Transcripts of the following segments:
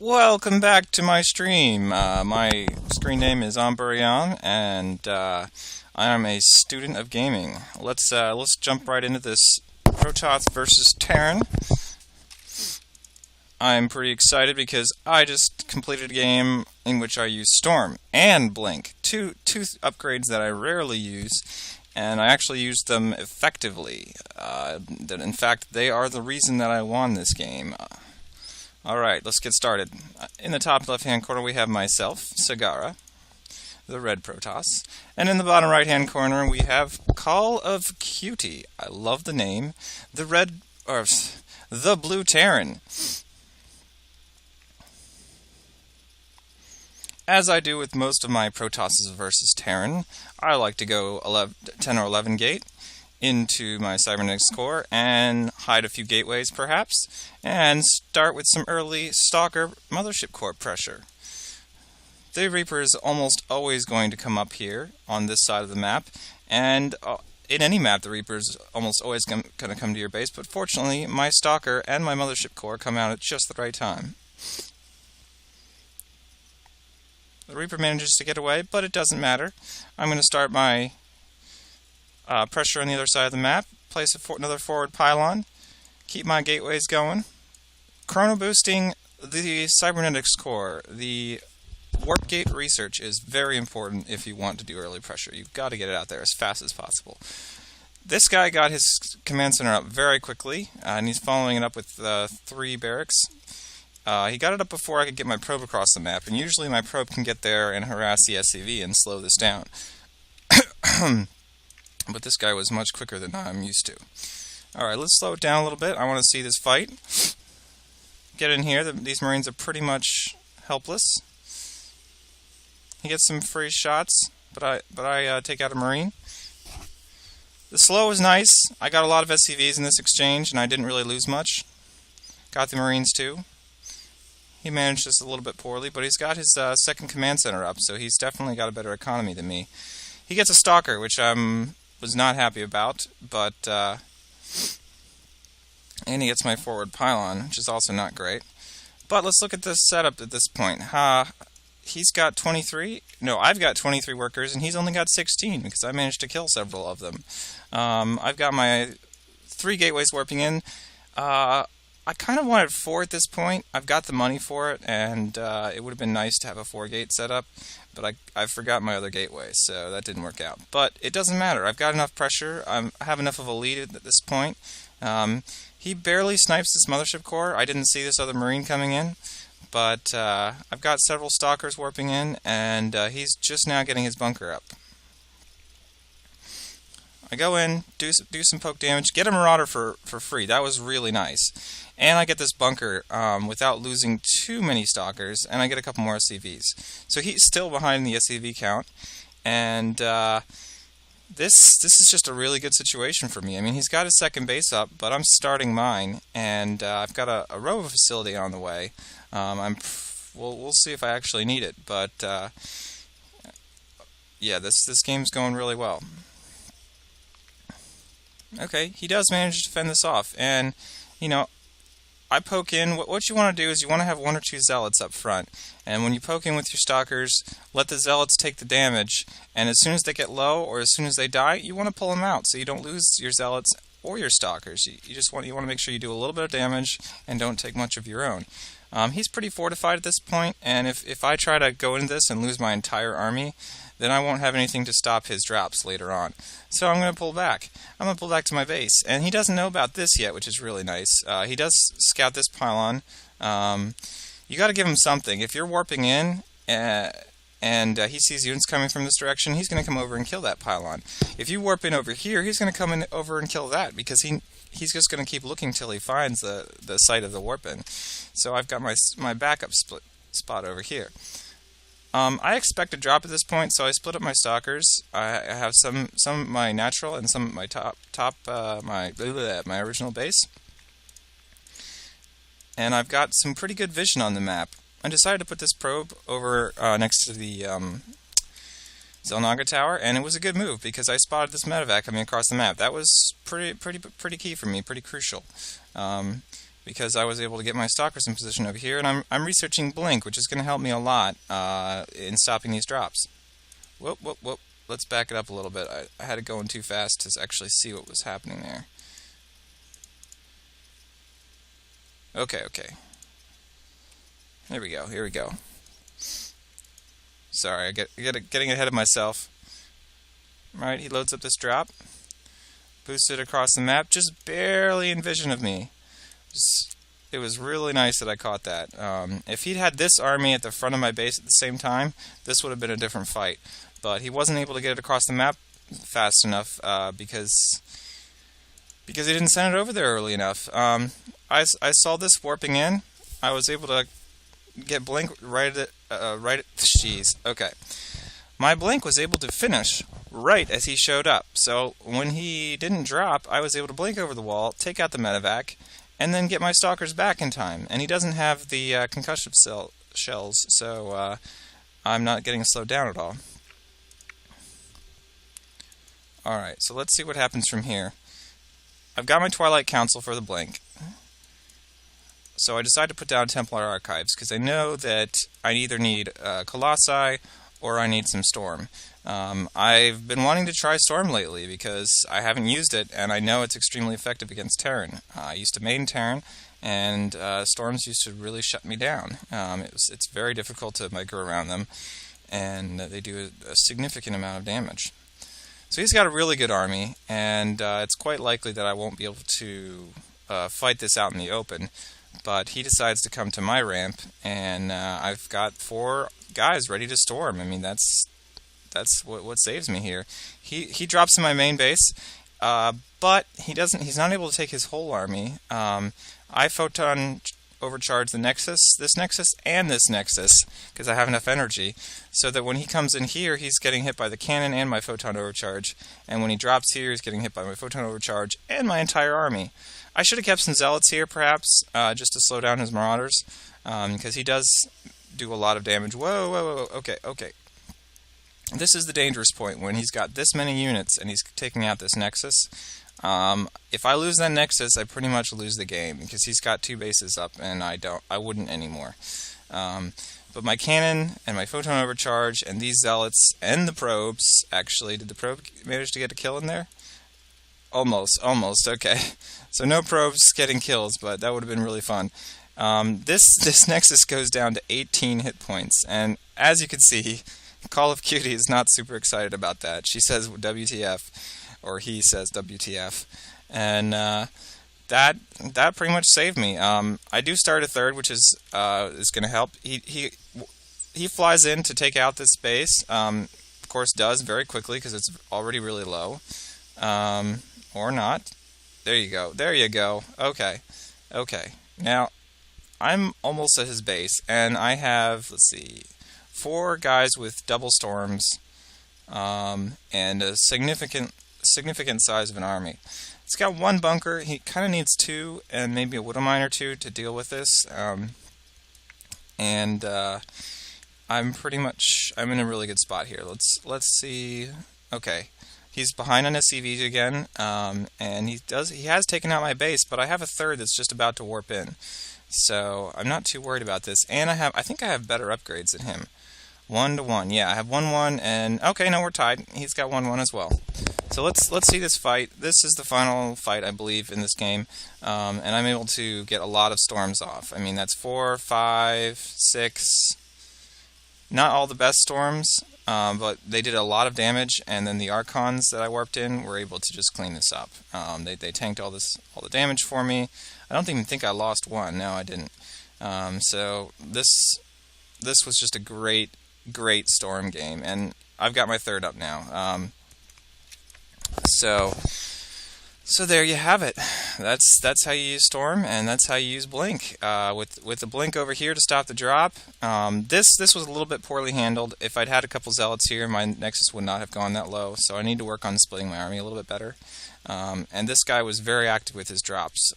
Welcome back to my stream. My screen name is Amburian, and I am a student of gaming. Let's jump right into this Protoss versus Terran. I'm pretty excited because I just completed a game in which I use Storm and Blink, two upgrades that I rarely use, and I actually used them effectively. That in fact they are the reason that I won this game. Alright, let's get started. In the top left-hand corner we have myself, Sagara, the red Protoss. And in the bottom right-hand corner we have Call of Cutie. I love the name. The blue Terran. As I do with most of my Protosses versus Terran, I like to go 10 or 11 gate into my cybernetics core and hide a few gateways perhaps, and start with some early stalker mothership core pressure. The Reaper is almost always going to come up here on this side of the map, and in any map the Reaper is almost always going to come to your base, but fortunately my stalker and my mothership core come out at just the right time. The Reaper manages to get away, but it doesn't matter. I'm going to start my pressure on the other side of the map, place another forward pylon, keep my gateways going, chrono boosting the cybernetics core. The warp gate research is very important if you want to do early pressure. You've got to get it out there as fast as possible. This guy got his command center up very quickly, and he's following it up with 3 barracks. He got it up before I could get my probe across the map, and usually my probe can get there and harass the SCV and slow this down. But this guy was much quicker than I'm used to. Alright, let's slow it down a little bit. I want to see this fight. Get in here. These Marines are pretty much helpless. He gets some free shots, but I take out a Marine. The slow is nice. I got a lot of SCVs in this exchange, and I didn't really lose much. Got the Marines too. He managed this a little bit poorly, but he's got his second command center up, so he's definitely got a better economy than me. He gets a stalker, which was not happy about, but and he gets my forward pylon, which is also not great. But let's look at this setup at this point. He's got 23. No, I've got 23 workers, and he's only got 16 because I managed to kill several of them. I've got my 3 gateways warping in. I kind of wanted 4 at this point. I've got the money for it, and it would have been nice to have a 4-gate setup, but I forgot my other gateway, so that didn't work out. But it doesn't matter. I've got enough pressure. I have enough of a lead at this point. He barely snipes this mothership core. I didn't see this other Marine coming in, but I've got several stalkers warping in, and he's just now getting his bunker up. I go in, do some poke damage, get a Marauder for free. That was really nice. And I get this bunker without losing too many stalkers, and I get a couple more SCVs. So he's still behind the SCV count, and this is just a really good situation for me. I mean, he's got his second base up, but I'm starting mine, and I've got a rover facility on the way. We'll see if I actually need it, but yeah, this game's going really well. Okay, he does manage to fend this off, and you know, I poke in. What you want to do is you want to have 1 or 2 zealots up front, and when you poke in with your stalkers, let the zealots take the damage, and as soon as they get low or as soon as they die, you want to pull them out so you don't lose your zealots or your stalkers. You want to make sure you do a little bit of damage and don't take much of your own. He's pretty fortified at this point, and if I try to go into this and lose my entire army, then I won't have anything to stop his drops later on. So I'm going to pull back. I'm going to pull back to my base. And he doesn't know about this yet, which is really nice. He does scout this pylon. You got to give him something. If you're warping in and he sees units coming from this direction, he's going to come over and kill that pylon. If you warp in over here, he's going to come in over and kill that because he's just going to keep looking till he finds the site of the warp in. So I've got my backup spot over here. I expect a drop at this point, so I split up my stalkers. I have some of my natural and some of my my original base. And I've got some pretty good vision on the map. I decided to put this probe over next to the Zelnaga Tower, and it was a good move because I spotted this medevac coming across the map. That was pretty key for me, pretty crucial. because I was able to get my stalkers in position over here, and I'm researching blink, which is going to help me a lot in stopping these drops. Whoop, whoop, whoop. Let's back it up a little bit. I had it going too fast to actually see what was happening there. Okay, okay. Here we go, here we go. Sorry, getting ahead of myself. Right, he loads up this drop. Boosted across the map, just barely in vision of me. It was really nice that I caught that. If he'd had this army at the front of my base at the same time, this would have been a different fight. But he wasn't able to get it across the map fast enough because he didn't send it over there early enough. I saw this warping in. I was able to get blink right at jeez. Okay. My blink was able to finish right as he showed up. So when he didn't drop, I was able to blink over the wall, take out the medevac, and then get my stalkers back in time. And he doesn't have the concussive shells, so I'm not getting slowed down at all. Alright, so let's see what happens from here. I've got my Twilight Council for the blink. So I decided to put down Templar Archives, because I know that I either need Colossi or I need some Storm. I've been wanting to try Storm lately because I haven't used it, and I know it's extremely effective against Terran. I used to main Terran, and Storms used to really shut me down. It's very difficult to micro around them, and they do a significant amount of damage. So he's got a really good army, and it's quite likely that I won't be able to fight this out in the open. But he decides to come to my ramp, and I've got 4 guys ready to storm. I mean, that's what saves me here. He drops in my main base, but he's not able to take his whole army. I photon overcharge the Nexus, this Nexus, and this Nexus, because I have enough energy, so that when he comes in here, he's getting hit by the cannon and my photon overcharge, and when he drops here, he's getting hit by my photon overcharge and my entire army. I should have kept some Zealots here, perhaps, just to slow down his Marauders, because he does do a lot of damage. Whoa, whoa, whoa, okay, okay. This is the dangerous point, when he's got this many units and he's taking out this Nexus. If I lose that Nexus, I pretty much lose the game, because he's got 2 bases up, and I wouldn't anymore. But my cannon and my photon overcharge and these Zealots and the probes, actually, did the probe manage to get a kill in there? Almost, okay. So no probes getting kills, but that would have been really fun. This Nexus goes down to 18 hit points, and as you can see, Call of Cutie is not super excited about that. She says WTF, or he says WTF, and that pretty much saved me. I do start a third, which is going to help. He flies in to take out this base. Of course, does very quickly because it's already really low. Or not. There you go. There you go. Okay. Okay. Now, I'm almost at his base, and I have, let's see, 4 guys with double storms, and a significant size of an army. It's got 1 bunker. He kind of needs 2, and maybe a Widow Mine or 2 to deal with this. I'm in a really good spot here. Let's see. Okay. He's behind on his CV again, and he has taken out my base, but I have a third that's just about to warp in. So I'm not too worried about this, and I think I have better upgrades than him. 1 to 1, yeah, I have 1-1, and okay, no, we're tied. He's got 1-1 as well. So let's see this fight. This is the final fight, I believe, in this game, and I'm able to get a lot of storms off. I mean, that's 4, 5, 6. Not all the best storms. But they did a lot of damage, and then the Archons that I warped in were able to just clean this up. They tanked all the damage for me. I don't even think I lost 1. No, I didn't. So this was just a great storm game, and I've got my third up now. So there you have it. That's how you use Storm, and that's how you use Blink. With the Blink over here to stop the drop. This was a little bit poorly handled. If I'd had a couple Zealots here, my Nexus would not have gone that low. So I need to work on splitting my army a little bit better. And this guy was very active with his drops,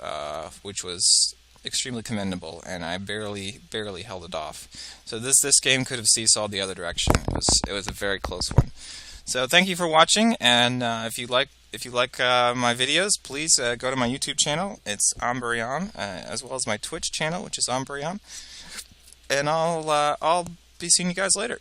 which was extremely commendable, and I barely held it off. So this game could have seesawed the other direction. It was a very close one. So thank you for watching, and if you like If you like my videos, please go to my YouTube channel. It's Ombrion, as well as my Twitch channel, which is Ombrion. And I'll be seeing you guys later.